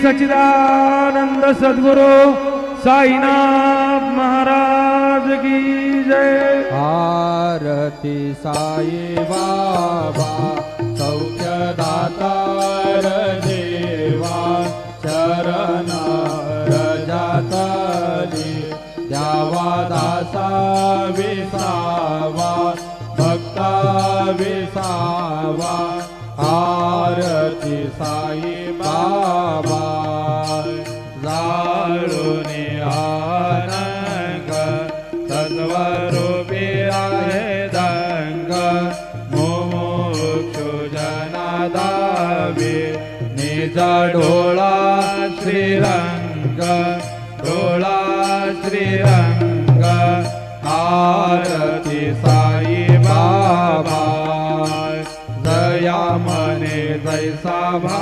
सच्चिदानंद सद्गुरु साईनाथ महाराज की जय। आरती साई बाबा सौख्यदाता देवा शरण रजातली द्यावा दासा विसावा भक्ता विसावा। आरती साई बाबा जाळूने आनंद सत्वरूपी आहे दंग मुमुक्षु जनादावे निज डोळा श्रीरंग डोळा श्रीरंग। आरती साई बाबा दया मने जैसा भा